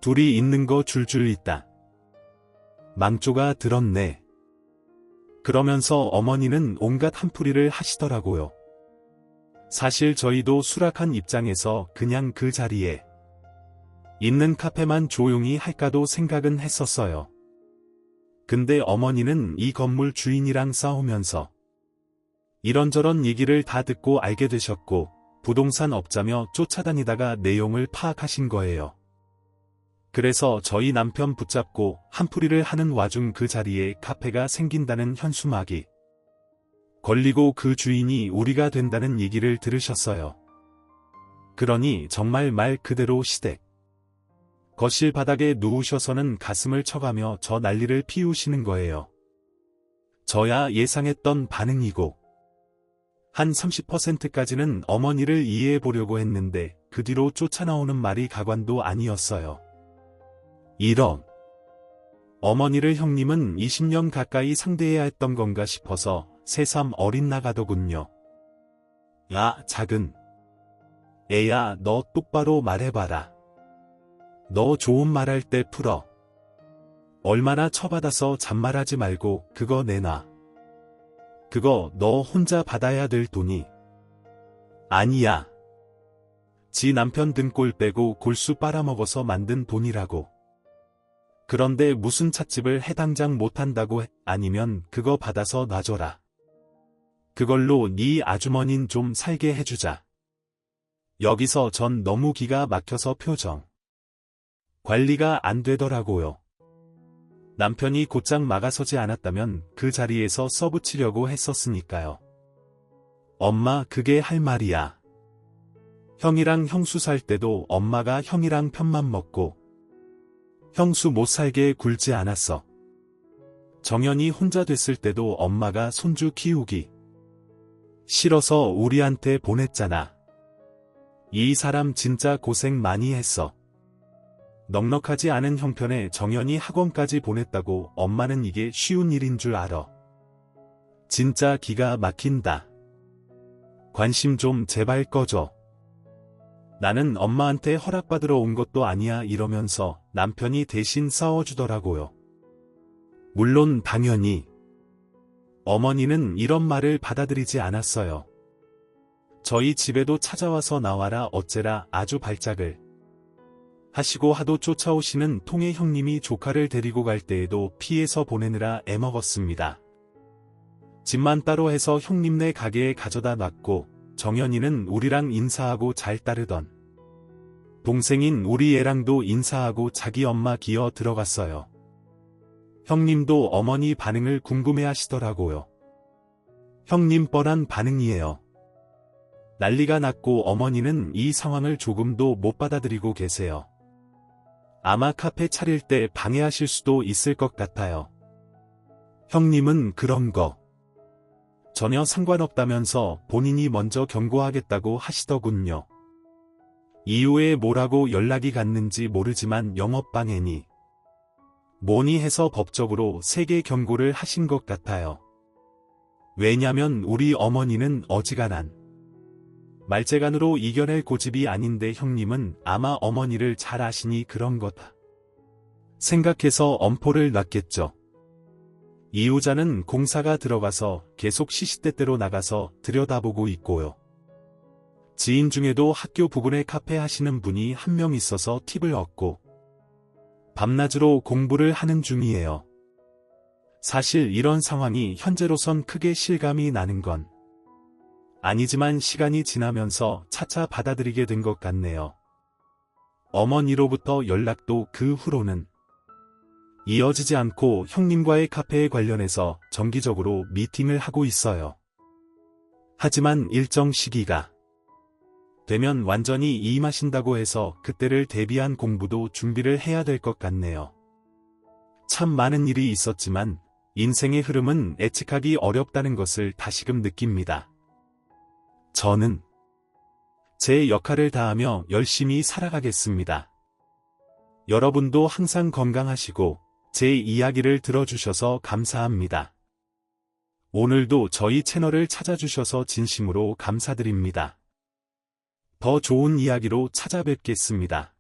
둘이 있는 거 줄줄 있다. 망조가 들었네. 그러면서 어머니는 온갖 한풀이를 하시더라고요. 사실 저희도 수락한 입장에서 그냥 그 자리에 있는 카페만 조용히 할까도 생각은 했었어요. 근데 어머니는 이 건물 주인이랑 싸우면서 이런저런 얘기를 다 듣고 알게 되셨고 부동산 업자며 쫓아다니다가 내용을 파악하신 거예요. 그래서 저희 남편 붙잡고 한풀이를 하는 와중 그 자리에 카페가 생긴다는 현수막이 걸리고 그 주인이 우리가 된다는 얘기를 들으셨어요. 그러니 정말 말 그대로 시댁. 거실 바닥에 누우셔서는 가슴을 쳐가며 저 난리를 피우시는 거예요. 저야 예상했던 반응이고 한 30%까지는 어머니를 이해해 보려고 했는데 그 뒤로 쫓아나오는 말이 가관도 아니었어요. 이런 어머니를 형님은 20년 가까이 상대해야 했던 건가 싶어서 새삼 어린 나가더군요. 야, 작은 애야, 너 똑바로 말해봐라. 너 좋은 말할 때 풀어. 얼마나 처받아서 잔말하지 말고 그거 내놔. 그거 너 혼자 받아야 될 돈이 아니야. 지 남편 등골 빼고 골수 빨아먹어서 만든 돈이라고. 그런데 무슨 찻집을 해당장 못한다고 해? 아니면 그거 받아서 놔줘라. 그걸로 네 아주머닌 좀 살게 해주자. 여기서 전 너무 기가 막혀서 표정 관리가 안 되더라고요. 남편이 곧장 막아서지 않았다면 그 자리에서 써붙이려고 했었으니까요. 엄마, 그게 할 말이야. 형이랑 형수 살 때도 엄마가 형이랑 편만 먹고 형수 못 살게 굴지 않았어. 정연이 혼자 됐을 때도 엄마가 손주 키우기 싫어서 우리한테 보냈잖아. 이 사람 진짜 고생 많이 했어. 넉넉하지 않은 형편에 정연이 학원까지 보냈다고 엄마는 이게 쉬운 일인 줄 알아. 진짜 기가 막힌다. 관심 좀 제발 꺼줘. 나는 엄마한테 허락받으러 온 것도 아니야 이러면서 남편이 대신 싸워주더라고요. 물론 당연히 어머니는 이런 말을 받아들이지 않았어요. 저희 집에도 찾아와서 나와라 어째라 아주 발작을 하시고 하도 쫓아오시는 통의 형님이 조카를 데리고 갈 때에도 피해서 보내느라 애먹었습니다. 집만 따로 해서 형님네 가게에 가져다 놨고 정연이는 우리랑 인사하고 잘 따르던 동생인 우리 애랑도 인사하고 자기 엄마 기어 들어갔어요. 형님도 어머니 반응을 궁금해하시더라고요. 형님 뻔한 반응이에요. 난리가 났고 어머니는 이 상황을 조금도 못 받아들이고 계세요. 아마 카페 차릴 때 방해하실 수도 있을 것 같아요. 형님은 그런 거 전혀 상관없다면서 본인이 먼저 경고하겠다고 하시더군요. 이후에 뭐라고 연락이 갔는지 모르지만 영업방해니 뭐니 해서 법적으로 세게 경고를 하신 것 같아요. 왜냐면 우리 어머니는 어지간한 말재간으로 이겨낼 고집이 아닌데 형님은 아마 어머니를 잘 아시니 그런 거다 생각해서 엄포를 놨겠죠. 이후자는 공사가 들어가서 계속 시시때때로 나가서 들여다보고 있고요. 지인 중에도 학교 부근에 카페 하시는 분이 한 명 있어서 팁을 얻고 밤낮으로 공부를 하는 중이에요. 사실 이런 상황이 현재로선 크게 실감이 나는 건 아니지만 시간이 지나면서 차차 받아들이게 된 것 같네요. 어머니로부터 연락도 그 후로는 이어지지 않고 형님과의 카페에 관련해서 정기적으로 미팅을 하고 있어요. 하지만 일정 시기가 되면 완전히 이임하신다고 해서 그때를 대비한 공부도 준비를 해야 될 것 같네요. 참 많은 일이 있었지만 인생의 흐름은 예측하기 어렵다는 것을 다시금 느낍니다. 저는 제 역할을 다하며 열심히 살아가겠습니다. 여러분도 항상 건강하시고 제 이야기를 들어주셔서 감사합니다. 오늘도 저희 채널을 찾아주셔서 진심으로 감사드립니다. 더 좋은 이야기로 찾아뵙겠습니다.